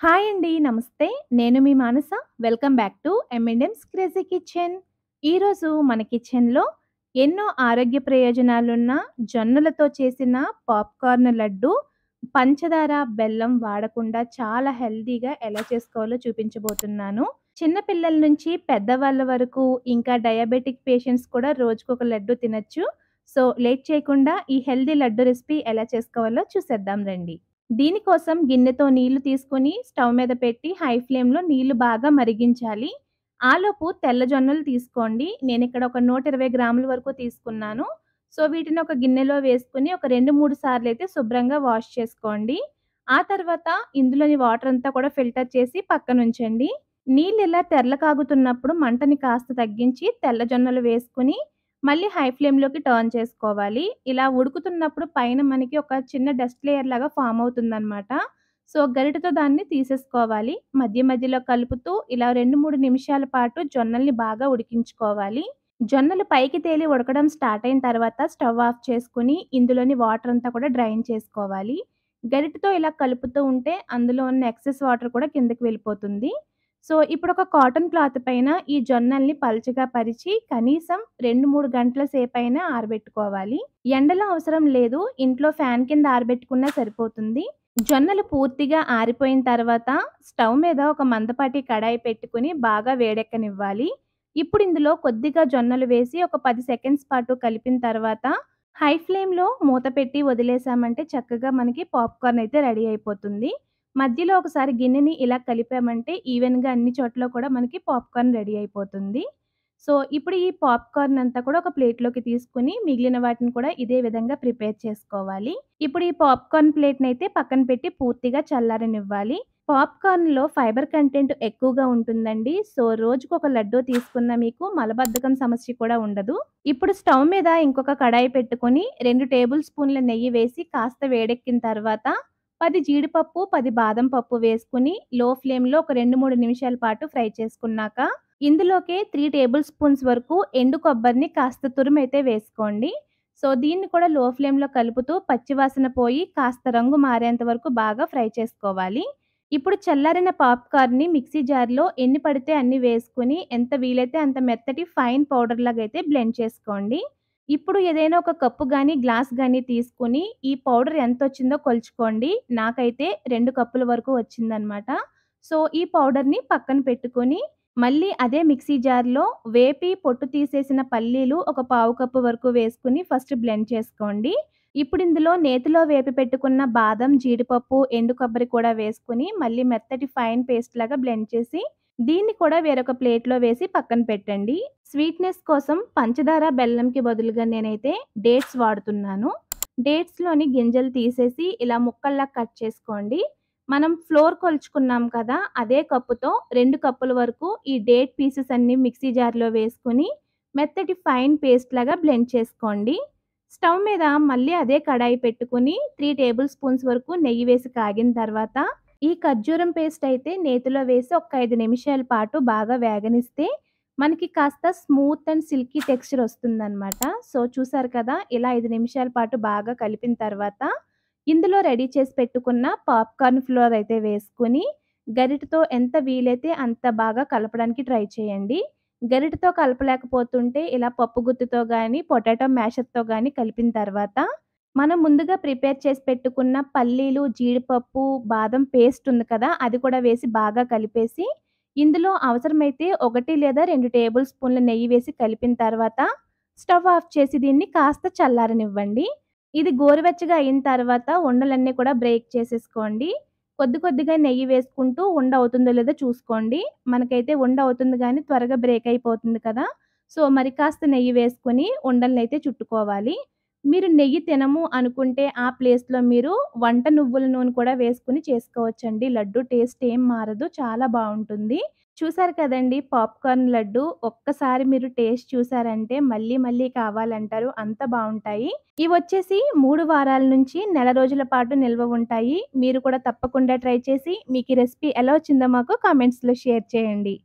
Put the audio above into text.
Hi అండి. నమస్తే. నేను మీ Manasa. Welcome back to M and M's crazy kitchen. ఈరోజు మన కిచెన్‌లో ఎన్నో ఆరోగ్య ప్రయోజనాలున్న జొన్నలతో చేసిన పాప్‌కార్న్ లడ్డు, పంచదార, బెల్లం వాడకుండా చాలా హెల్తీగా ఎలా చేసుకోవాలో చూపించబోతున్నాను. చిన్న పిల్లల నుంచి పెద్దవాళ్ళ వరకు, ఇంకా డయాబెటిక్ పేషెంట్స్ కూడా రోజుకొక లడ్డు తినొచ్చు. సో, లేట్ చేయకుండా ఈ హెల్తీ లడ్డు రెసిపీ ఎలా చేసుకోవాలో చూసేద్దాం రండి. దీనికోసం గిన్నెతో నీళ్లు తీసుకొని స్టవ్ మీద పెట్టి హై ఫ్లేమ్‌లో నీళ్లు బాగా మరిగించాలి. ఆలోపు తెల్ల జొన్నలు తీసుకోండి. నేనిక్కడ ఒక 120 గ్రాముల వరకు తీసుకున్నాను. సో, వీటిని ఒక గిన్నెలో వేసుకొని ఒక 2, 3 సార్లయితే శుభ్రంగా వాష్ చేసుకోండి. ఆ తర్వాత ఇందులోని వాటర్ అంతా కూడా ఫిల్టర్ చేసి పక్కనుంచండి. నీళ్ళు ఇలా తెరల కాగుతున్నప్పుడు మంటని కాస్త తగ్గించి తెల్ల జొన్నలు వేసుకొని మళ్ళీ హై ఫ్లేమ్‌లోకి టర్న్ చేసుకోవాలి. ఇలా ఉడుకుతున్నప్పుడు పైన మనకి ఒక చిన్న డస్ట్ లేయర్ లాగా ఫార్మ్ అవుతుందనమాట. సో, గరిటెతో దాన్ని తీసేసుకోవాలి. మధ్య మధ్యలో కలుపుతూ ఇలా 2, 3 నిమిషాల పాటు జొన్నల్ని బాగా ఉడికించుకోవాలి. జొన్నలు పైకి తేలి ఉడకడం స్టార్ట్ అయిన తర్వాత స్టవ్ ఆఫ్ చేసుకొని ఇందులోని వాటర్ అంతా కూడా డ్రైన్ చేసుకోవాలి. గరిటెతో ఇలా కలుపుతూ ఉంటే అందులో ఉన్న ఎక్సెస్ వాటర్ కూడా కిందకి వెళ్ళిపోతుంది. సో, ఇప్పుడొక కాటన్ క్లాత్ పైన ఈ జొన్నల్ని పల్చగా పరిచి కనీసం 2, 3 గంటల సేపైనా ఆరబెట్టుకోవాలి. ఎండలో అవసరం లేదు. ఇంట్లో ఫ్యాన్ కింద ఆరబెట్టుకున్నా సరిపోతుంది. జొన్నలు పూర్తిగా ఆరిపోయిన తర్వాత స్టవ్ మీద ఒక మందపాటి కడాయి పెట్టుకొని బాగా వేడెక్కనివ్వాలి. ఇప్పుడు ఇందులో కొద్దిగా జొన్నలు వేసి ఒక 10 సెకండ్స్ పాటు కలిపిన తర్వాత హై ఫ్లేమ్‌లో మూత పెట్టి వదిలేసామంటే చక్కగా మనకి పాప్‌కార్న్ అయితే రెడీ అయిపోతుంది. మధ్యలో ఒకసారి గిన్నెని ఇలా కలిపామంటే ఈవెన్‌గా అన్ని చోట్ల కూడా మనకి పాప్‌కార్న్ రెడీ అయిపోతుంది. సో, ఇప్పుడు ఈ పాప్‌కార్న్ అంతా కూడా ఒక ప్లేట్‌లోకి తీసుకొని మిగిలిన వాటిని కూడా ఇదే విధంగా ప్రిపేర్ చేసుకోవాలి. ఇప్పుడు ఈ పాప్‌కార్న్ ప్లేట్‌నైతే పక్కన పెట్టి పూర్తిగా చల్లారనివ్వాలి. పాప్‌కార్న్‌లో ఫైబర్ కంటెంట్ ఎక్కువగా ఉంటుందండి. సో, రోజుకొక లడ్డూ తీసుకున్న మీకు మలబద్ధకం సమస్య కూడా ఉండదు. ఇప్పుడు స్టవ్ మీద ఇంకొక కడాయి పెట్టుకొని 2 టేబుల్ స్పూన్ల నెయ్యి వేసి కాస్త వేడెక్కిన తర్వాత 10 జీడిపప్పు, 10 బాదం పప్పు వేసుకొని లో ఫ్లేమ్‌లో ఒక 2, 3 నిమిషాల పాటు ఫ్రై చేసుకున్నాక, ఇందులోకే 3 టేబుల్ స్పూన్స్ వరకు ఎండు కొబ్బరిని కాస్త తురుమైతే వేసుకోండి. సో, దీన్ని కూడా లో ఫ్లేమ్‌లో కలుపుతూ పచ్చివాసన పోయి కాస్త రంగు మారేంత వరకు బాగా ఫ్రై చేసుకోవాలి. ఇప్పుడు చల్లారిన పాప్‌కార్న్‌ని మిక్సీ జార్‌లో ఎన్ని పడితే అన్ని వేసుకొని ఎంత వీలైతే అంత మెత్తటి ఫైన్ పౌడర్ లాగైతే బ్లెండ్ చేసుకోండి. ఇప్పుడు ఏదైనా ఒక కప్పు గానీ, గ్లాస్ గానీ తీసుకొని ఈ పౌడర్ ఎంతొచ్చిందో కొలుచుకోండి. నాకైతే 2 కప్పుల వరకు వచ్చిందనమాట. సో, ఈ పౌడర్‌ని పక్కన పెట్టుకొని, మళ్ళీ అదే మిక్సీ జార్‌లో వేపి పొట్టు తీసేసిన పల్లీలు ఒక పావు కప్పు వరకు వేసుకొని ఫస్ట్ బ్లెండ్ చేసుకోండి. ఇప్పుడు ఇందులో నేతిలో వేపి పెట్టుకున్న బాదం, జీడిపప్పు, ఎండు కొబ్బరి కూడా వేసుకొని మళ్ళీ మెత్తటి ఫైన్ పేస్ట్ లాగా బ్లెండ్ చేసి దీన్ని కూడా వేరొక ప్లేట్‌లో వేసి పక్కన పెట్టండి. స్వీట్‌నెస్ కోసం పంచదార, బెల్లంకి బదులుగా నేనైతే డేట్స్ వాడుతున్నాను. డేట్స్‌లోని గింజలు తీసేసి ఇలా ముక్కల్లా కట్ చేసుకోండి. మనం ఫ్లోర్ కొలుచుకున్నాం కదా! అదే కప్పుతో 2 కప్పుల వరకు ఈ డేట్ పీసెస్ అన్నీ మిక్సీ జార్‌లో వేసుకొని మెత్తటి ఫైన్ పేస్ట్ లాగా బ్లెండ్ చేసుకోండి. స్టవ్ మీద మళ్ళీ అదే కడాయి పెట్టుకొని 3 టేబుల్ స్పూన్స్ వరకు నెయ్యి వేసి కాగిన తర్వాత ఈ ఖర్జూరం పేస్ట్ అయితే నేతిలో వేసి ఒక 5 నిమిషాల పాటు బాగా వేగనిస్తే మనకి కాస్త స్మూత్ అండ్ సిల్కీ టెక్స్చర్ వస్తుందనమాట. సో, చూసారు కదా! ఇలా 5 నిమిషాల పాటు బాగా కలిపిన తర్వాత ఇందులో రెడీ చేసి పెట్టుకున్న పాప్‌కార్న్ ఫ్లోర్ అయితే వేసుకొని గరిటెతో ఎంత వీలైతే అంత బాగా కలపడానికి ట్రై చేయండి. గరిటెతో కలపలేకపోతుంటే ఇలా పప్పు గుత్తితో గానీ, పొటాటో మ్యాషర్‌తో గానీ కలిపిన తర్వాత మనం ముందుగా ప్రిపేర్ చేసి పెట్టుకున్న పల్లీలు, జీడిపప్పు, బాదం పేస్ట్ ఉంది కదా! అది కూడా వేసి బాగా కలిపేసి, ఇందులో అవసరమైతే 1 లేదా 2 టేబుల్ స్పూన్ల నెయ్యి వేసి కలిపిన తర్వాత, స్టవ్ ఆఫ్ చేసి దీన్ని కాస్త చల్లారనివ్వండి. ఇది గోరువెచ్చగా అయిన తర్వాత ఉండలన్నీ కూడా బ్రేక్ చేసేసుకోండి. కొద్ది కొద్దిగా నెయ్యి వేసుకుంటూ ఉండ అవుతుందో లేదో చూసుకోండి. మనకైతే ఉండ అవుతుంది గానీ త్వరగా బ్రేక్ అయిపోతుంది కదా! సో, మరి కాస్త నెయ్యి వేసుకొని ఉండలనైతే చుట్టుకోవాలి. మీరు నెయ్యి తినము అనుకుంటే ఆ ప్లేస్‌లో మీరు వంట నువ్వుల నూనె కూడా వేసుకొని చేసుకోవచ్చండి. లడ్డు టేస్ట్ ఏం మారదు. చాలా బావుంటుంది. చూసారు కదండీ! పాప్‌కార్న్ లడ్డు. ఒక్కసారి మీరు టేస్ట్ చూసారంటే మళ్ళీ మళ్ళీ కావాలంటారు. అంత బావుంటాయి. ఇవొచ్చేసి 3 వారాల నుంచి నెల రోజుల పాటు నిల్వ ఉంటాయి. మీరు కూడా తప్పకుండా ట్రై చేసి మీకు ఈ రెసిపీ ఎలా వచ్చిందో మాకు కామెంట్స్‌లో షేర్ చేయండి.